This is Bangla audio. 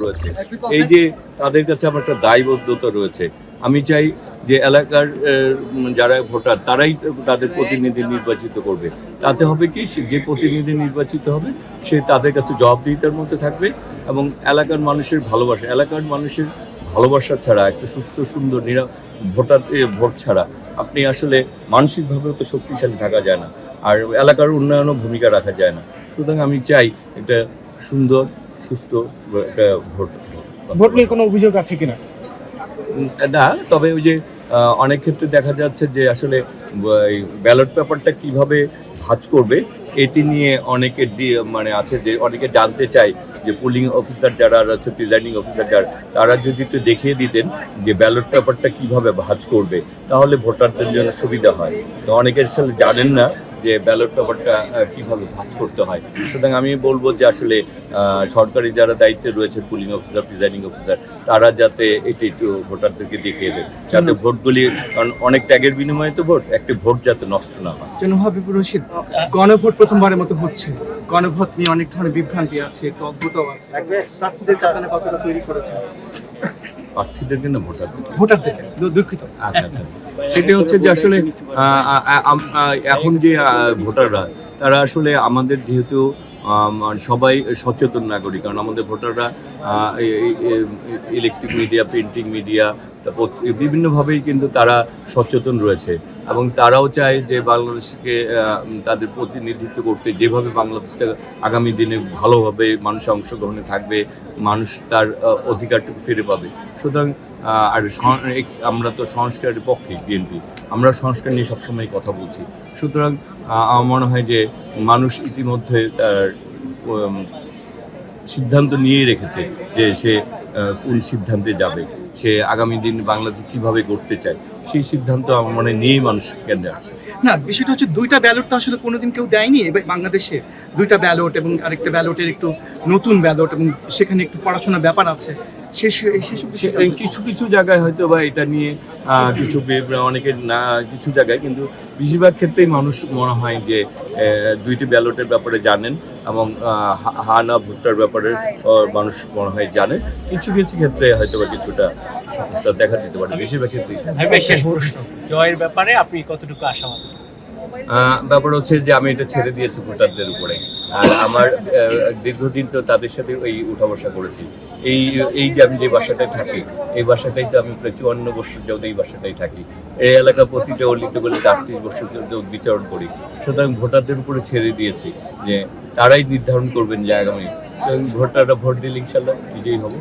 রয়েছে। এই যে তাদের কাছে আমার একটা দায়বদ্ধতা রয়েছে। আমি চাই যে এলাকার যারা ভোটার তারাই তাদের প্রতিনিধি নির্বাচিত করবে। তাতে হবে কি, যে প্রতিনিধি নির্বাচিত হবে সে তাদের কাছে জবাবদিহিতার মধ্যে থাকবে এবং এলাকার মানুষের ভালোবাসা ছাড়া একটা সুস্থ সুন্দর ভোট ছাড়া আপনি আসলে মানসিকভাবেও তো শক্তিশালী থাকা যায় না, আর এলাকার উন্নয়নও ভূমিকা রাখা যায় না। সুতরাং আমি চাই এটা সুন্দর সুস্থ একটা ভোট নিয়ে কোনো অভিযোগ আছে কিনা? না, তবে ওই যে অনেক ক্ষেত্রে দেখা যাচ্ছে যে আসলে ব্যালট পেপারটা কিভাবে ভাঁজ করবে এটি নিয়ে অনেকের মানে আছে যে অনেকে জানতে চায় যে পোলিং অফিসার যারা আছে, প্রিজাইডিং অফিসার যারা, তারা যদি একটু দেখিয়ে দিতেন যে ব্যালট পেপারটা কিভাবে ভাঁজ করবে তাহলে ভোটারদের জন্য সুবিধা হয়। তো অনেকের আসলে জানেন না যে ব্যালট পেপারটা কীভাবে ভাঁজ করতে হয়। সুতরাং আমি বলবো যে আসলে সরকারি যারা দায়িত্বে রয়েছে, পুলিং অফিসার, প্রিজাইডিং অফিসার, তারা যাতে এটি একটু ভোটারদেরকে দেখিয়ে দেয়, যাতে ভোটগুলি, কারণ অনেক ত্যাগের বিনিময়ে তো ভোট, একটি ভোট যাতে নষ্ট না হয়। হাবিবুর রশিদ, গণভোট প্রথমবারের মতো হচ্ছে, গণভোট নিয়ে অনেক ধরনের বিভ্রান্তি আছে, একটু অজ্ঞতাও আছে, প্রার্থীদের কারণে কতটা তৈরি করেছে? প্রার্থীদেরকে না, ভোটারদেরকে দুঃখিত। আচ্ছা আচ্ছা, সেটা হচ্ছে যে আসলে এখন যে ভোটাররা, তারা আসলে আমাদের যেহেতু সবাই সচেতন নাগরিক, কারণ আমাদের ভোটাররা ইলেকট্রিক মিডিয়া, প্রিন্টিং মিডিয়া, তারপর বিভিন্নভাবেই কিন্তু তারা সচেতন রয়েছে এবং তারাও চায় যে বাংলাদেশকে তাদের প্রতিনিধিত্ব করতে, যেভাবে বাংলাদেশটা আগামী দিনে ভালোভাবে মানুষ অংশগ্রহণে থাকবে, মানুষ তার অধিকারটুকু ফিরে পাবে। সুতরাং আর আমরা তো সংস্কারের পক্ষে, বিএনপি, আমরা সংস্কার নিয়ে সবসময় কথা বলছি। সুতরাং আমার মনে হয় যে মানুষ ইতিমধ্যে তার সিদ্ধান্ত নিয়েই রেখেছে যে সে কোন সিদ্ধান্তে যাবে, সে আগামী দিন বাংলাদেশ কীভাবে করতে চায়, সেই সিদ্ধান্ত আমার মনে নিয়েই মানুষ কেন্দ্রে আছে। না, বিষয়টা হচ্ছে দুইটা ব্যালট তো আসলে কোনোদিন কেউ দেয়নি বাংলাদেশে। দুইটা ব্যালট এবং আরেকটা ব্যালটের একটু নতুন ব্যালট, এবং সেখানে একটু পড়াশোনার ব্যাপার আছে। কিছু কিছু জায়গায় হয়তো বা এটা নিয়ে অনেকের না, কিছু জায়গায়, কিন্তু বেশিরভাগ ক্ষেত্রেই মানুষ মনে হয় যে দুইটি ব্যালটের ব্যাপারে জানেন এবং হা না ভোটার ব্যাপারে মানুষ মনে হয় জানে। কিছু কিছু ক্ষেত্রে হয়তো বা কিছুটা সমস্যা দেখা দিতে পারে, বেশিরভাগ ক্ষেত্রেই। জয়ের ব্যাপারে আপনি কতটুকু আশাবাদী? ব্যাপার হচ্ছে যে আমি এটা ছেড়ে দিয়েছি ভোটারদের উপরে, আর আমার দীর্ঘদিন তো তাদের সাথে ওই উঠা বসা করেছি। এই যে আমি যে বাসাটায় থাকি, এই বাসাটাই তো আমি প্রায় 54 বছর যাবত এই বাসাটাই থাকি। এই এলাকা প্রতিটা অলিতে গলিতে 38 বছর বিচরণ করি। সুতরাং ভোটারদের উপরে ছেড়ে দিয়েছি যে তারাই নির্ধারণ করবেন যে আগামী ভোটাররা ভোট দিলে ইনশাল্লাহ বিজয়ী হবো।